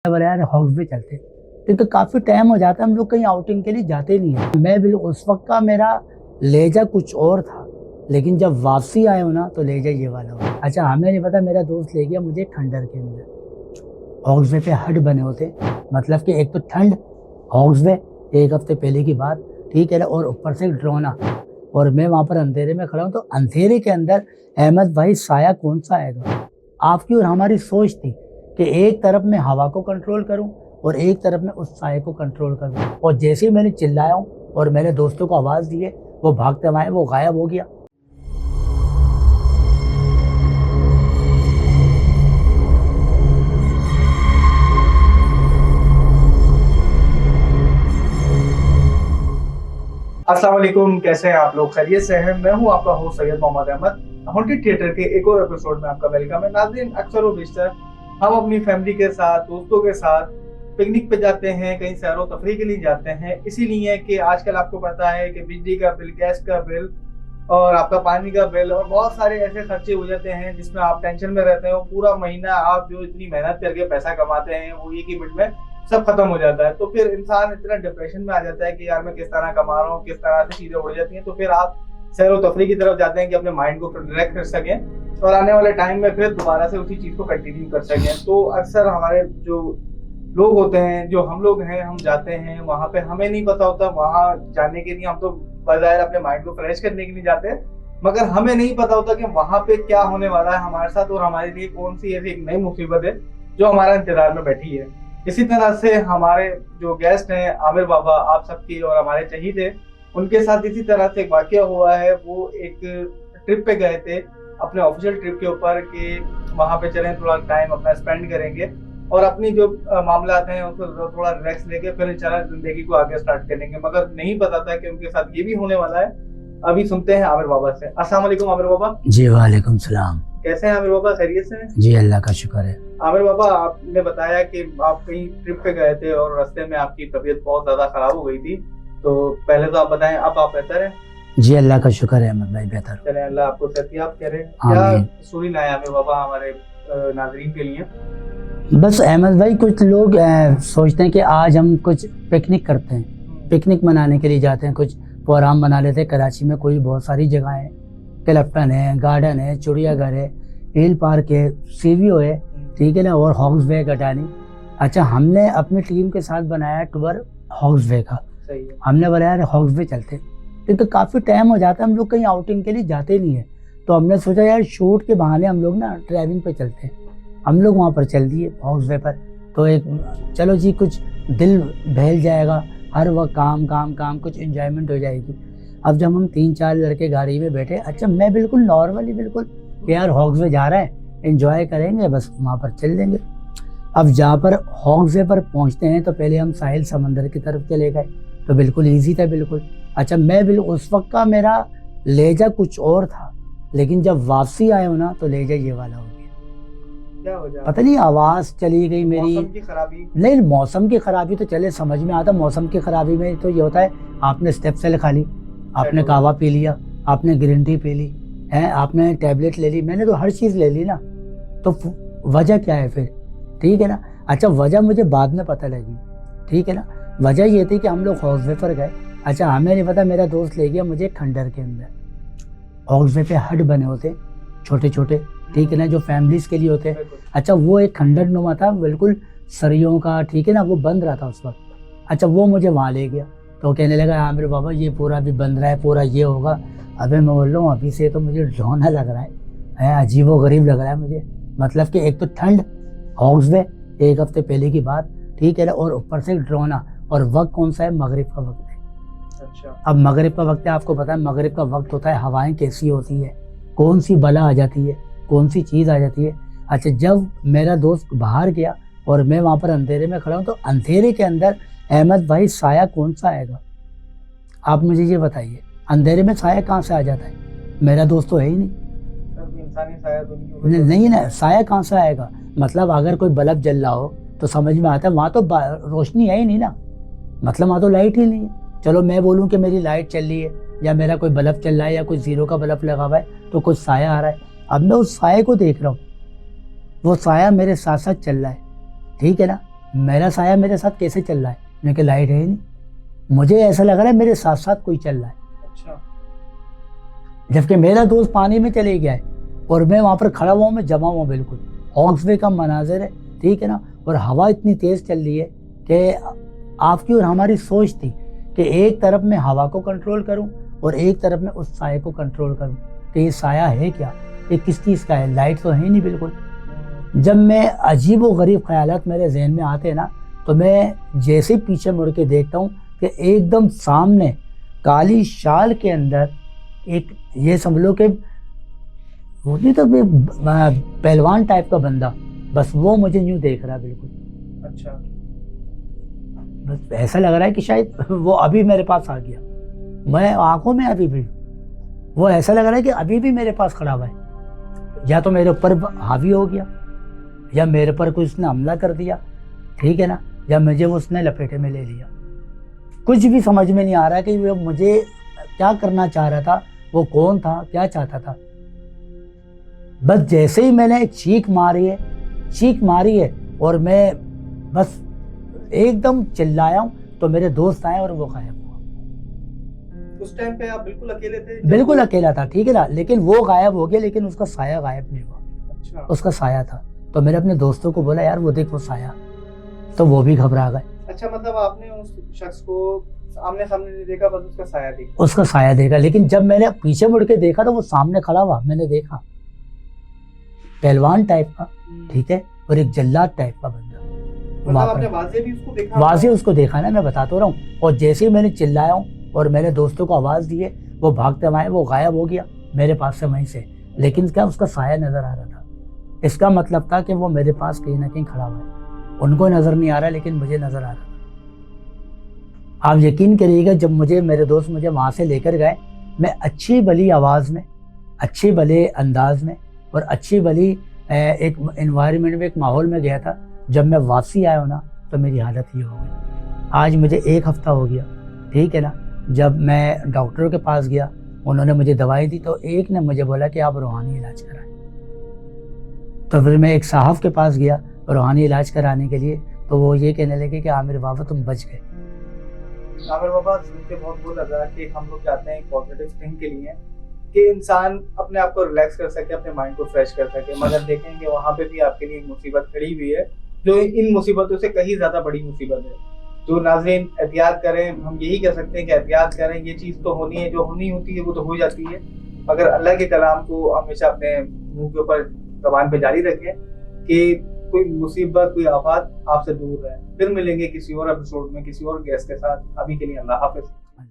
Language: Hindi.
बोला यार हॉक्स भी चलते, क्योंकि काफ़ी टाइम हो जाता है हम लोग कहीं आउटिंग के लिए जाते नहीं है। मैं बिल्कुल उस वक्त का मेरा लहजा कुछ और था, लेकिन जब वापसी आए हो ना तो लहजा ये वाला हो। अच्छा, हमें नहीं पता, मेरा दोस्त ले गया मुझे खंडर के अंदर। हॉक्स वे पे हट बने होते, मतलब कि एक तो ठंड, हॉक्स वे, एक हफ्ते पहले की बात, ठीक है ना, और ऊपर से ड्रोना, और मैं वहाँ पर अंधेरे में खड़ा हूँ। तो अंधेरे के अंदर अहमद भाई साया कौन सा आएगा? आपकी और हमारी सोच थी कि एक तरफ मैं हवा को कंट्रोल करूं और एक तरफ मैं उस साये को कंट्रोल करूं। और जैसे ही मैंने चिल्लाया और मैंने दोस्तों को आवाज़ दी है, वो भागते हुए आए, वो गायब हो गया। अस्सलाम वालेकुम, कैसे हैं आप लोग? खैरियत से हैं? मैं हूं आपका host Syed Mohammad Ahmed. Haunted theatre के एक और एपिसोड में आपका वेलकम है। नाज़रीन, अक्सर व बेशतर हम अपनी फैमिली के साथ, दोस्तों के साथ पिकनिक पे जाते हैं, कहीं सैरो तफरीह के लिए जाते हैं। इसीलिए कि आजकल आपको पता है कि बिजली का बिल, गैस का बिल और आपका पानी का बिल और बहुत सारे ऐसे खर्चे हो जाते हैं जिसमें आप टेंशन में रहते हो। पूरा महीना आप जो इतनी मेहनत करके पैसा कमाते हैं वो एक ही मिनट में सब खत्म हो जाता है। तो फिर इंसान इतना डिप्रेशन में आ जाता है कि यार मैं किस तरह कमा रहा हूँ, किस तरह से चीजें उड़ जाती हैं। तो फिर आप सैर व तफरीह की तरफ जाते हैं कि अपने माइंड को रिलैक्स कर सकें और आने वाले टाइम में फिर दोबारा से उसी चीज को कंटिन्यू कर सकें। तो अक्सर हमारे जो लोग होते हैं, जो हम लोग हैं, हम जाते हैं वहां पे, हमें नहीं पता होता वहां जाने के लिए हम तो बजाय अपने माइंड को फ्रेश करने के लिए जाते हैं, मगर हमें नहीं पता होता कि वहां पे क्या होने वाला है हमारे साथ और हमारे लिए कौन सी ऐसी एक नई मुसीबत है जो हमारा इंतजार में बैठी है। इसी तरह से हमारे जो गेस्ट हैं आमिर बाबा, आप सबकी और हमारे चहीते, उनके साथ इसी तरह से एक वाकया हुआ है। वो एक ट्रिप पे गए थे, अपने ऑफिशियल ट्रिप के ऊपर, कि वहां पे चलें, थोड़ा टाइम अपना स्पेंड करेंगे और अपनी जो मामलात हैं उसको थोड़ा रिलैक्स लेके फिर इंशाल्लाह जिंदगी को आगे स्टार्ट करेंगे। मगर नहीं पता था कि उनके साथ ये भी होने वाला है। अभी सुनते हैं आमिर बाबा से। अस्सलाम वालेकुम आमिर बाबा। जी वालेकुम सलाम। कैसे हैं आमिर बाबा? खैरियत से हैं? जी अल्लाह का शुक्र है। आमिर बाबा, आपने बताया कि आप कहीं ट्रिप पे गए थे और रास्ते में आपकी तबीयत बहुत ज्यादा खराब हो गई थी। तो पहले तो आप बताएं, अब आप बेहतर हैं? जी अल्लाह का शुक्र है अहमद भाई, बेहतर। चले, अल्लाह आपको सेहतियाब करे। क्या स्टोरी लाए आमिर बाबा हमारे नाजरीन के लिए? बस अहमद भाई, कुछ लोग सोचते हैं कि आज हम कुछ पिकनिक करते हैं, पिकनिक मनाने के लिए जाते हैं, कुछ प्रोग्राम बना लेते हैं। कराची में कोई बहुत सारी जगह है, क्लिफ्टन है, गार्डन है, चिड़ियाघर है, हिल पार्क है, सीवीओ है, ठीक है ना, और हॉक्स वे कटानी। अच्छा, हमने अपनी टीम के साथ बनाया टूर हॉक्स वे का। सही है। हमने बोला यार हॉक्स वे चलते, क्योंकि काफ़ी टाइम हो जाता है हम लोग कहीं आउटिंग के लिए जाते नहीं है। तो हमने सोचा यार शूट के बहाने हम लोग ना ड्राइविंग पे चलते हैं। हम लोग वहाँ पर चल दिए हॉक्स वे पर। तो एक चलो जी, कुछ दिल बहल जाएगा, हर वक्त काम काम काम, कुछ एंजॉयमेंट हो जाएगी। अब जब हम 3-4 लड़के गाड़ी में बैठे, अच्छा मैं बिल्कुल नॉर्मली, बिल्कुल कि यार हॉक्स वे जा रहा है, एंजॉय करेंगे, बस वहाँ पर चल देंगे। अब जहाँ पर हॉक्स वे पर पहुँचते हैं तो पहले हम साहिल समंदर की तरफ चले गए, तो बिल्कुल ईजी था बिल्कुल। अच्छा, मैं बिल्कुल उस वक्त का मेरा लहजा कुछ और था, लेकिन जब वापसी आए हो ना तो लहजा ये वाला हो गया। क्या हो जाए? पता नहीं आवाज़ चली गई मेरी। मौसम की खराबी? नहीं, मौसम की खराबी तो चले समझ में आता। मौसम की खराबी में तो ये होता है, आपने स्टेप्सेल खा ली, आपने कहवा पी लिया, आपने ग्रीन टी पी ली है, आपने टैबलेट ले ली, मैंने तो हर चीज़ ले ली ना। तो वजह क्या है फिर? ठीक है ना। अच्छा, वजह मुझे बाद में पता लगी, ठीक है ना। वजह ये थी कि हम लोग हॉक्स वे पर गए। अच्छा, हमें नहीं पता, मेरा दोस्त ले गया मुझे खंडर के अंदर। हॉक्स वे पे हट बने होते छोटे छोटे, ठीक है ना, जो फैमिलीज के लिए होते हैं। अच्छा, वो एक खंडर नुमा था बिल्कुल सरियों का, ठीक है ना, वो बंद रहा था उस वक्त। अच्छा, वो मुझे वहाँ ले गया तो कहने लगा आमिर बाबा ये पूरा भी बंद रहा है, पूरा ये होगा। अबे मैं बोल रहा हूँ अभी से तो मुझे डरावना लग रहा है, अजीब व गरीब लग रहा है मुझे। मतलब कि एक तो ठंड, हॉक्स वे, एक हफ्ते पहले की बात, ठीक है ना, और ऊपर से डरावना। और वक्त कौन सा है? मगरिब का वक्त है। अच्छा। अब मगरिब का वक्त है, आपको पता है मगरिब का वक्त होता है, हवाएं कैसी होती है, कौन सी बला आ जाती है, कौन सी चीज़ आ जाती है। अच्छा, जब मेरा दोस्त बाहर गया और मैं वहाँ पर अंधेरे में खड़ा हूँ, तो अंधेरे के अंदर अहमद भाई साया कौन सा आएगा? आप मुझे ये बताइए, अंधेरे में साया कहाँ से आ जाता है? मेरा दोस्त तो है ही नहीं। इंसानी साया तो नहीं नहीं ना, साया कहाँ से आएगा? मतलब अगर कोई बल्ब जल रहा हो तो समझ में आता है, वहाँ तो रोशनी है ही नहीं ना, मतलब वहाँ तो लाइट ही नहीं है। चलो मैं बोलूँ कि मेरी लाइट चल रही है या मेरा कोई बल्ब चल रहा है या कोई जीरो का बल्ब लगा हुआ है तो कुछ साया आ रहा है। अब मैं उस साये को देख रहा हूँ, वो साया मेरे साथ साथ चल रहा है, ठीक है ना। मेरा साया मेरे साथ कैसे चल रहा है? मैंने कहा लाइट है ही नहीं, मुझे ऐसा लग रहा है मेरे साथ साथ कोई चल रहा है, अच्छा। जबकि मेरा दोस्त पानी में चले गया है और मैं वहाँ पर खड़ा हुआ हूँ, मैं जमा हुआ बिल्कुल। हॉक्सवे का मनाजिर है, ठीक है ना, और हवा इतनी तेज़ चल रही है कि आपकी और हमारी सोच थी कि एक तरफ मैं हवा को कंट्रोल करूं और एक तरफ मैं उस साये को कंट्रोल करूं कि ये साया है क्या, ये किस चीज़ का है, लाइट तो है नहीं बिल्कुल। जब मैं अजीब व गरीब ख्यालात मेरे जहन में आते हैं ना, तो मैं जैसे ही पीछे मुड़ के देखता हूँ कि एकदम सामने काली शाल के अंदर एक, ये समझ लो कि वो नहीं तो पहलवान टाइप का बंदा, बस वो मुझे यूँ देख रहा है बिल्कुल। अच्छा। बस ऐसा लग रहा है कि शायद वो अभी मेरे पास आ गया, मैं आंखों में अभी भी वो ऐसा लग रहा है कि अभी भी मेरे पास खड़ा हुआ है, या तो मेरे ऊपर हावी हो गया, या मेरे पर कोई उसने हमला कर दिया, ठीक है ना, या मुझे वो उसने लपेटे में ले लिया। कुछ भी समझ में नहीं आ रहा कि वो मुझे क्या करना चाह रहा था, वो कौन था, क्या चाहता था। बस जैसे ही मैंने एक चीख मारी है और मैं बस एकदम चिल्लाया हूँ, तो मेरे दोस्त आए और वो गायब हुआ। उस टाइम पे आप बिल्कुल अकेले थे? बिल्कुल अकेला था, ठीक है ना, लेकिन वो गायब हो गया, लेकिन उसका साया गायब नहीं हुआ। अच्छा। उसका साया था, तो मैंने अपने दोस्तों को बोला यार वो देख वो साया, तो वो भी घबरा गए। अच्छा, मतलब आपने उस शख्स को आमने सामने नहीं देखा, बस उसका साया देखा? उसका साया देखा, लेकिन जब मैंने पीछे मुड़ के देखा तो वो सामने खड़ा हुआ, मैंने देखा पहलवान टाइप का, ठीक है, और एक जल्लाद टाइप का बंदा। मतलब आपने वाज़े भी उसको देखा? वाज़े उसको देखा ना, मैं बता तो रहा हूँ। और जैसे ही मैंने चिल्लाया हूँ और मैंने दोस्तों को आवाज़ दी है, वो भागते आए, वो गायब हो गया मेरे पास से वहीं से, लेकिन क्या उसका साया नज़र आ रहा था। इसका मतलब था कि वो मेरे पास कहीं ना कहीं खड़ा हुआ है, उनको नज़र नहीं आ रहा लेकिन मुझे नज़र आ रहा था। आप यकीन करिएगा, जब मेरे दोस्त मुझे वहाँ से लेकर गए, मैं अच्छी भली आवाज़ में, अच्छे भले अंदाज में और अच्छी भली एक एनवायरनमेंट में, एक माहौल में गया था। जब मैं वापसी आया हूँ ना, तो मेरी हालत ये हो गई। आज मुझे 1 हफ्ता हो गया, ठीक है ना। जब मैं डॉक्टरों के पास गया, उन्होंने मुझे दवाई दी, तो एक ने मुझे बोला कि आप रूहानी इलाज कराएं। तो फिर मैं एक साहब के पास गया रूहानी इलाज कराने के लिए, तो वो ये कहने लगे कि आमिर बाबा तुम बच गए। आमिर बाबा, सुन के बहुत वो लगा कि हम लोग चाहते हैं पॉजिटिव थिंक के लिए कि इंसान अपने आप को रिलैक्स कर सके, अपने माइंड को फ्रेश कर सके, मगर देखेंगे वहाँ पे भी आपके लिए मुसीबत खड़ी हुई है, जो इन मुसीबतों से कहीं ज़्यादा बड़ी मुसीबत है। तो नाज़रीन, एहतियात करें, हम यही कह सकते हैं कि एहतियात करें। ये चीज़ तो होनी है, जो होनी होती है वो तो हो जाती है, मगर अल्लाह के कलाम को हमेशा अपने मुंह के ऊपर, ज़बान पे जारी रखें कि कोई मुसीबत, कोई आफत आपसे दूर रहे। फिर मिलेंगे किसी और एपिसोड में किसी और गेस्ट के साथ। अभी के लिए अल्लाह हाफिज़।